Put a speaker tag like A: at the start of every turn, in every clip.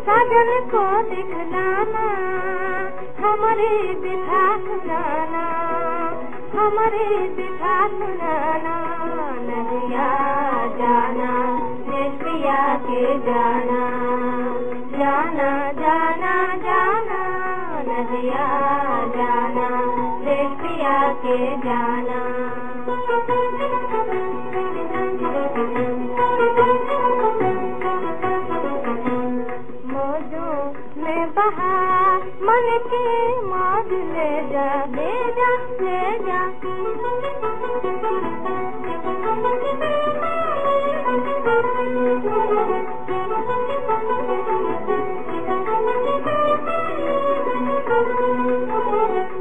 A: सागर को दिखलाना, हमारे बिठा सुनाना, हमारे बिठा सुनाना। नदिया जाना देश पिया के जाना, जाना जाना जाना। नदिया जाना देश पिया के जाना। मन के मौज ले जा, ले जा, ले जा।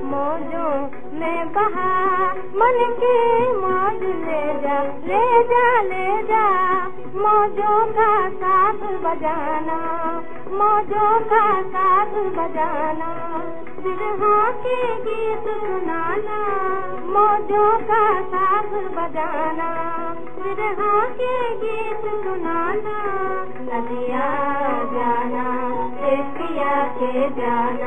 A: मौजों में बहा मन के मौज ले जा, ले जा, ले जा। मौजों का साथ बजाना, मौजों का साथ बजाना। बिरहा के गीत सुनाना, मौजों का साथ बजाना। बिरहा के गीत सुनाना। नदिया जाना देश पिया के जाना।